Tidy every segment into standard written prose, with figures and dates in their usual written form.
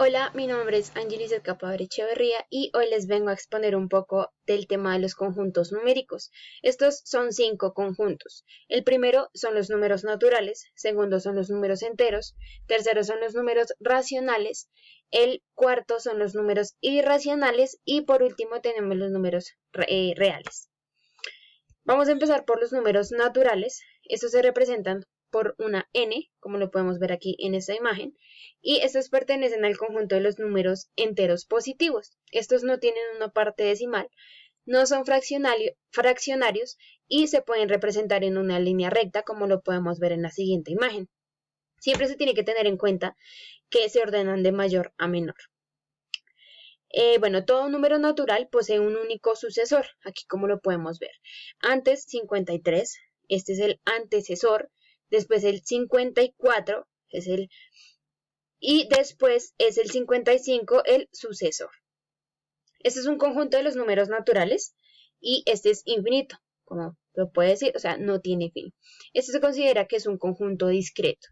Hola, mi nombre es Angelis Capador Echeverría y hoy les vengo a exponer un poco del tema de los conjuntos numéricos. Estos son 5 conjuntos. El primero son los números naturales, segundo son los números enteros, tercero son los números racionales, el cuarto son los números irracionales y por último tenemos los números reales. Vamos a empezar por los números naturales. Estos se representan por una n, como lo podemos ver aquí en esta imagen, y estos pertenecen al conjunto de los números enteros positivos. Estos no tienen una parte decimal, no son fraccionarios y se pueden representar en una línea recta, como lo podemos ver en la siguiente imagen. Siempre se tiene que tener en cuenta que se ordenan de mayor a menor. Todo número natural posee un único sucesor, aquí como lo podemos ver. Antes 53, este es el antecesor, después el 54 y después es el 55 el sucesor. Este es un conjunto de los números naturales y este es infinito, como lo puede decir, o sea, no tiene fin. Este se considera que es un conjunto discreto.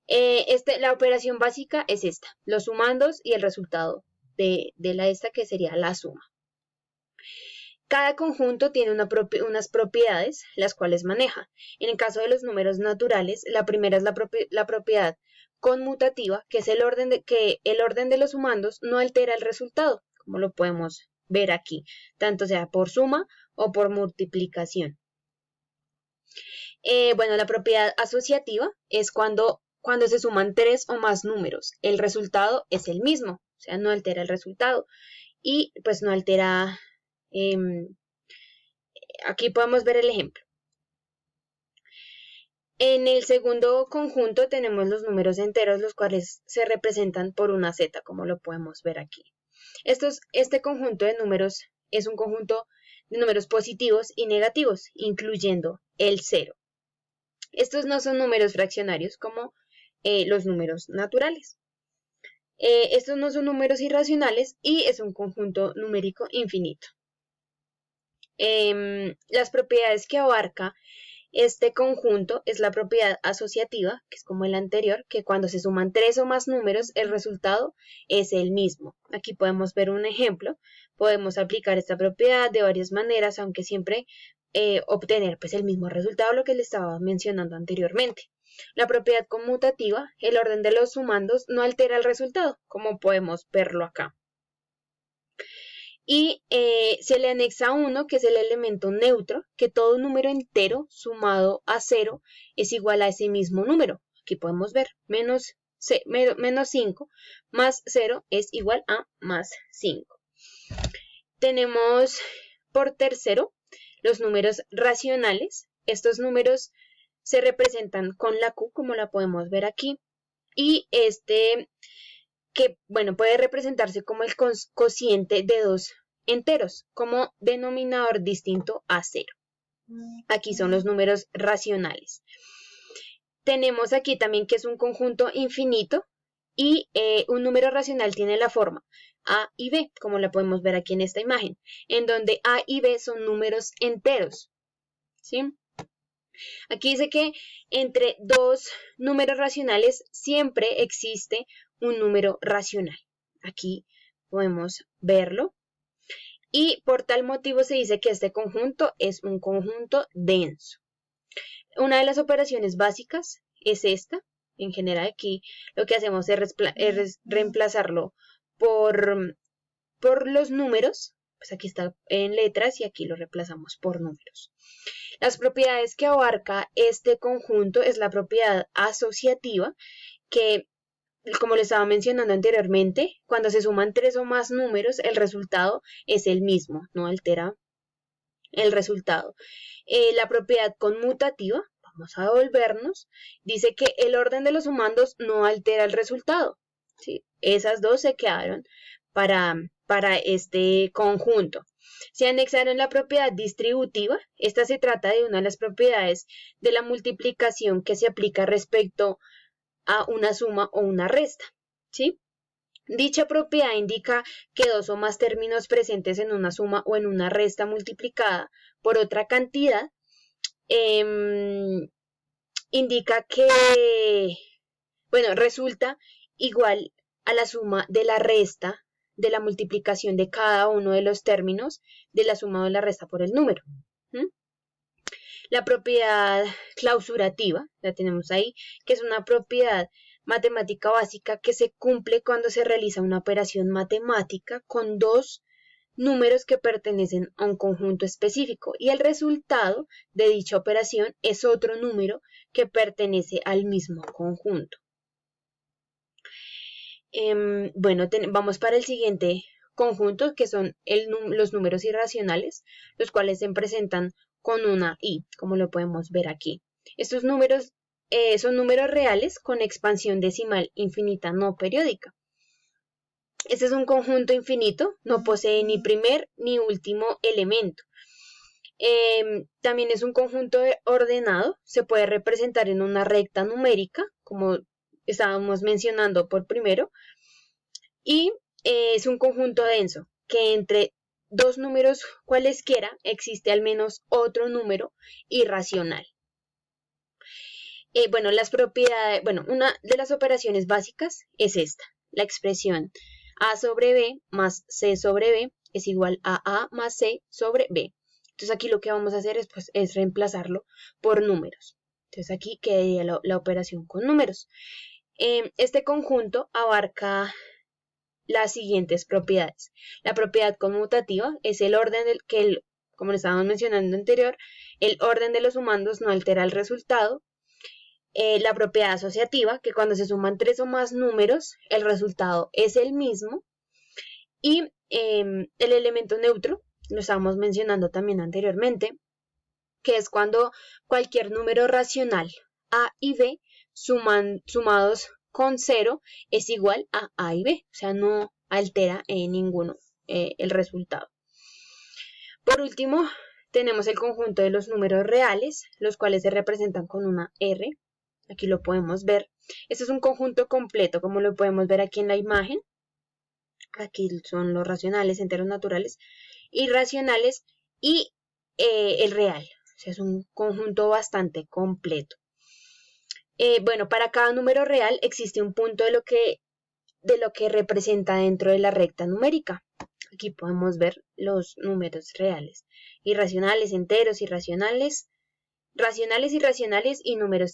La operación básica es esta, los sumandos y el resultado de esta que sería la suma. Cada conjunto tiene unas propiedades las cuales maneja. En el caso de los números naturales, la primera es la propiedad conmutativa, que es el orden de los sumandos no altera el resultado, como lo podemos ver aquí, tanto sea por suma o por multiplicación. La propiedad asociativa es cuando se suman 3 o más números, el resultado es el mismo, o sea, no altera el resultado y pues no altera. Aquí podemos ver el ejemplo. En el segundo conjunto tenemos los números enteros, los cuales se representan por una z, como lo podemos ver aquí. Este conjunto de números es un conjunto de números positivos y negativos, incluyendo el 0. Estos no son números fraccionarios como los números naturales. Estos no son números irracionales y es un conjunto numérico infinito. Las propiedades que abarca este conjunto es la propiedad asociativa, que es como el anterior, que cuando se suman 3 o más números, el resultado es el mismo. Aquí podemos ver un ejemplo. Podemos aplicar esta propiedad de varias maneras, aunque siempre obtener pues, el mismo resultado, lo que les estaba mencionando anteriormente. La propiedad conmutativa, el orden de los sumandos no altera el resultado, como podemos verlo acá. Y se le anexa 1, que es el elemento neutro, que todo número entero sumado a 0 es igual a ese mismo número. Aquí podemos ver, menos 5 más 0 es igual a más 5. Tenemos por tercero los números racionales. Estos números se representan con la Q, como la podemos ver aquí. Y puede representarse como el cociente de dos enteros, como denominador distinto a 0. Aquí son los números racionales. Tenemos aquí también que es un conjunto infinito y un número racional tiene la forma A y B, como la podemos ver aquí en esta imagen, en donde A y B son números enteros, ¿sí? Aquí dice que entre dos números racionales siempre existe un número racional. Aquí podemos verlo. Y por tal motivo se dice que este conjunto es un conjunto denso. Una de las operaciones básicas es esta. En general aquí lo que hacemos es reemplazarlo por los números. Pues aquí está en letras y aquí lo reemplazamos por números. Las propiedades que abarca este conjunto es la propiedad asociativa, que como les estaba mencionando anteriormente, cuando se suman 3 o más números, el resultado es el mismo, no altera el resultado. La propiedad conmutativa, vamos a devolvernos, dice que el orden de los sumandos no altera el resultado. ¿Sí? Esas dos se quedaron para este conjunto. Se anexaron la propiedad distributiva. Esta se trata de una de las propiedades de la multiplicación que se aplica respecto a una suma o una resta, ¿sí? Dicha propiedad indica que dos o más términos presentes en una suma o en una resta multiplicada por otra cantidad indica que, resulta igual a la suma de la resta de la multiplicación de cada uno de los términos de la suma o de la resta por el número. ¿Mm? La propiedad clausurativa, la tenemos ahí, que es una propiedad matemática básica que se cumple cuando se realiza una operación matemática con dos números que pertenecen a un conjunto específico y el resultado de dicha operación es otro número que pertenece al mismo conjunto. Bueno, vamos para el siguiente conjunto, que son los números irracionales, los cuales se presentan con una i, como lo podemos ver aquí. Estos números son números reales con expansión decimal infinita no periódica. Este es un conjunto infinito, no posee ni primer ni último elemento. También es un conjunto ordenado, se puede representar en una recta numérica, como estábamos mencionando por primero, y es un conjunto denso, que entre dos números cualesquiera existe al menos otro número irracional. Bueno, una de las operaciones básicas es esta, la expresión a sobre b más c sobre b es igual a más c sobre b. Entonces aquí lo que vamos a hacer es reemplazarlo por números. Entonces aquí quedaría la operación con números. Este conjunto abarca las siguientes propiedades. La propiedad conmutativa es el orden como lo estábamos mencionando anterior, el orden de los sumandos no altera el resultado. La propiedad asociativa, que cuando se suman 3 o más números, el resultado es el mismo. Y el elemento neutro, lo estábamos mencionando también anteriormente, que es cuando cualquier número racional A y B sumados con 0 es igual a A y B, o sea, no altera ninguno el resultado. Por último, tenemos el conjunto de los números reales, los cuales se representan con una R. Aquí lo podemos ver. Este es un conjunto completo, como lo podemos ver aquí en la imagen. Aquí son los racionales, enteros naturales, irracionales y el real. O sea, es un conjunto bastante completo. Bueno, para cada número real existe un punto de lo que representa dentro de la recta numérica. Aquí podemos ver los números reales, irracionales, enteros, irracionales, racionales, irracionales y números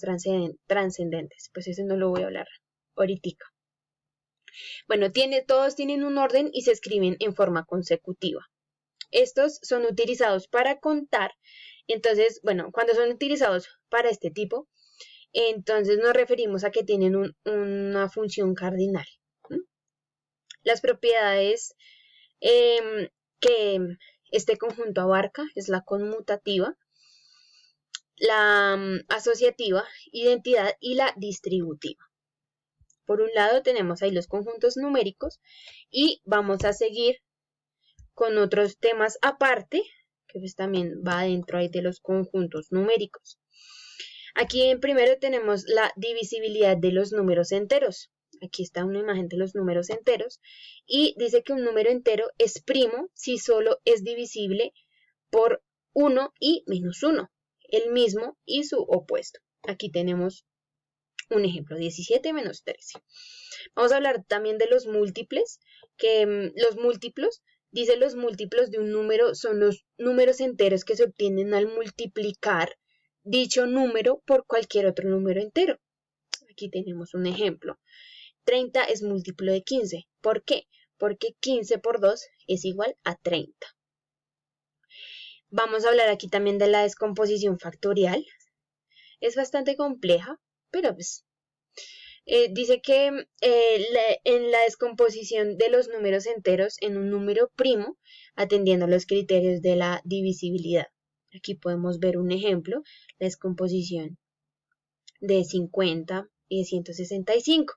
trascendentes. Pues eso no lo voy a hablar ahorita. Bueno, todos tienen un orden y se escriben en forma consecutiva. Estos son utilizados para contar. Entonces, bueno, cuando son utilizados para este tipo, entonces nos referimos a que tienen una función cardinal. Las propiedades que este conjunto abarca es la conmutativa, la asociativa, identidad y la distributiva. Por un lado tenemos ahí los conjuntos numéricos y vamos a seguir con otros temas aparte, que pues también va dentro ahí de los conjuntos numéricos. Aquí en primero tenemos la divisibilidad de los números enteros. Aquí está una imagen de los números enteros y dice que un número entero es primo si solo es divisible por 1 y menos 1, el mismo y su opuesto. Aquí tenemos un ejemplo, 17 menos 13. Vamos a hablar también de los múltiples, que los múltiplos, dice los múltiplos de un número son los números enteros que se obtienen al multiplicar dicho número por cualquier otro número entero. Aquí tenemos un ejemplo. 30 es múltiplo de 15. ¿Por qué? Porque 15 por 2 es igual a 30. Vamos a hablar aquí también de la descomposición factorial. Es bastante compleja, pero pues dice que en la descomposición de los números enteros en un número primo, atendiendo a los criterios de la divisibilidad. Aquí podemos ver un ejemplo, la descomposición de 50 y de 165.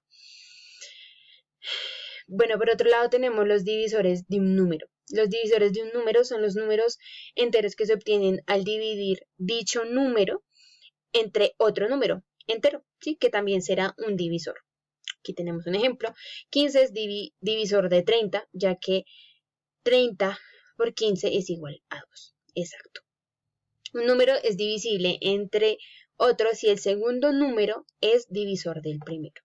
Bueno, por otro lado tenemos los divisores de un número. Los divisores de un número son los números enteros que se obtienen al dividir dicho número entre otro número entero, ¿sí? Que también será un divisor. Aquí tenemos un ejemplo. 15 es divisor de 30, ya que 30 por 15 es igual a 2. Exacto. Un número es divisible entre otros si el segundo número es divisor del primero.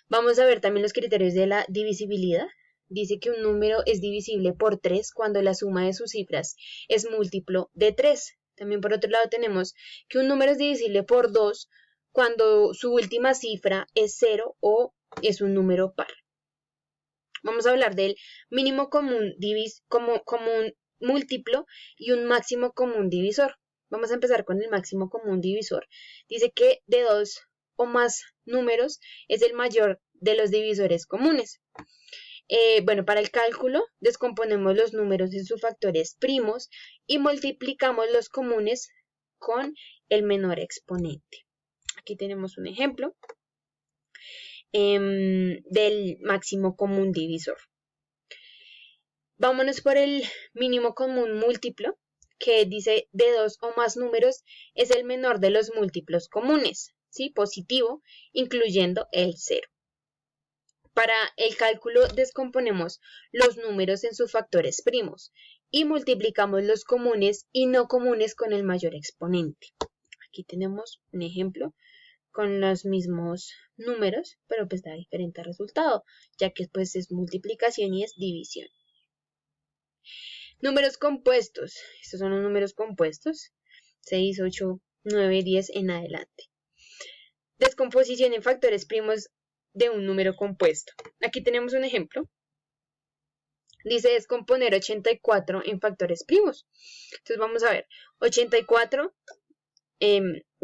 Vamos a ver también los criterios de la divisibilidad. Dice que un número es divisible por 3 cuando la suma de sus cifras es múltiplo de 3. También por otro lado tenemos que un número es divisible por 2 cuando su última cifra es 0 o es un número par. Vamos a hablar del mínimo común múltiplo y un máximo común divisor. Vamos a empezar con el máximo común divisor. Dice que de 2 o más números es el mayor de los divisores comunes. Bueno, para el cálculo descomponemos los números en sus factores primos y multiplicamos los comunes con el menor exponente. Aquí tenemos un ejemplo del máximo común divisor. Vámonos por el mínimo común múltiplo, que dice de 2 o más números es el menor de los múltiplos comunes, ¿sí? Positivo, incluyendo el 0. Para el cálculo descomponemos los números en sus factores primos y multiplicamos los comunes y no comunes con el mayor exponente. Aquí tenemos un ejemplo con los mismos números, pero pues da diferente resultado, ya que pues es multiplicación y es división. Números compuestos. Estos son los números compuestos. 6, 8, 9, 10 en adelante. Descomposición en factores primos de un número compuesto. Aquí tenemos un ejemplo. Dice descomponer 84 en factores primos. Entonces vamos a ver. 84,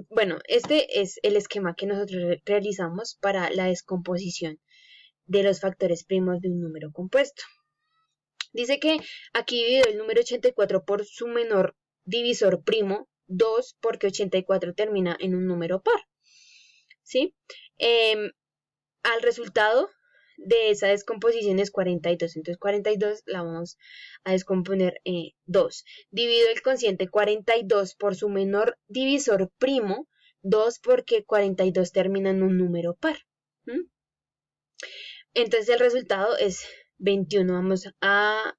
bueno, este es el esquema que nosotros realizamos para la descomposición de los factores primos de un número compuesto. Dice que aquí dividido el número 84 por su menor divisor primo, 2, porque 84 termina en un número par. ¿Sí? Al resultado de esa descomposición es 42. Entonces 42 la vamos a descomponer 2. Divido el cociente 42 por su menor divisor primo, 2 porque 42 termina en un número par. Entonces el resultado es 21. Vamos a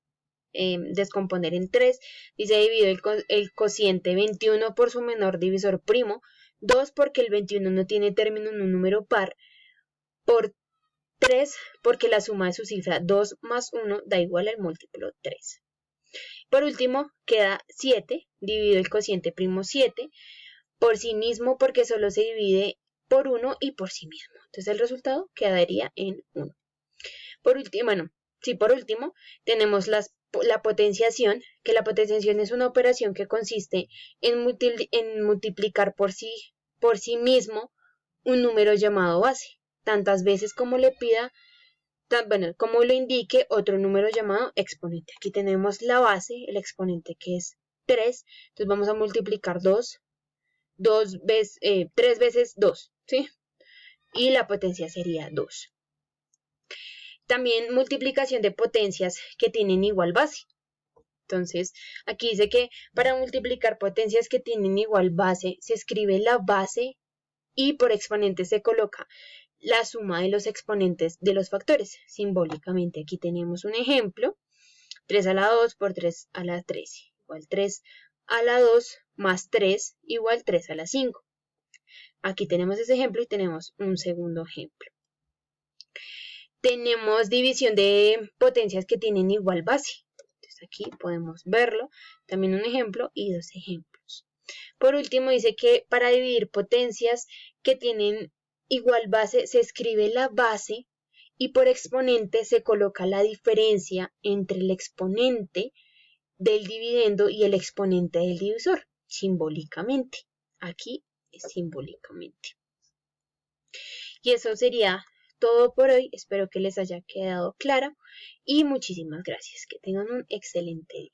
descomponer en 3. Dice divido el cociente 21 por su menor divisor primo, 2 porque el 21 no tiene término en un número par, por 3 porque la suma de su cifra 2 más 1 da igual al múltiplo 3. Por último queda 7, divido el cociente primo 7 por sí mismo porque solo se divide por 1 y por sí mismo. Entonces el resultado quedaría en 1. Por último, tenemos la potenciación, que la potenciación es una operación que consiste en multiplicar por sí mismo un número llamado base, tantas veces como le pida, como lo indique otro número llamado exponente. Aquí tenemos la base, el exponente que es 3, entonces vamos a multiplicar 3 veces 2, ¿sí? Y la potencia sería 2. También multiplicación de potencias que tienen igual base. Entonces, aquí dice que para multiplicar potencias que tienen igual base, se escribe la base y por exponente se coloca la suma de los exponentes de los factores. Simbólicamente, aquí tenemos un ejemplo. 3 a la 2 por 3 a la 13, igual 3 a la 2 más 3 igual 3 a la 5. Aquí tenemos ese ejemplo y tenemos un segundo ejemplo. Tenemos división de potencias que tienen igual base. Entonces aquí podemos verlo. También un ejemplo y dos ejemplos. Por último dice que para dividir potencias que tienen igual base se escribe la base y por exponente se coloca la diferencia entre el exponente del dividendo y el exponente del divisor, simbólicamente. Aquí es simbólicamente. Y eso sería todo por hoy. Espero que les haya quedado claro y muchísimas gracias. Que tengan un excelente día.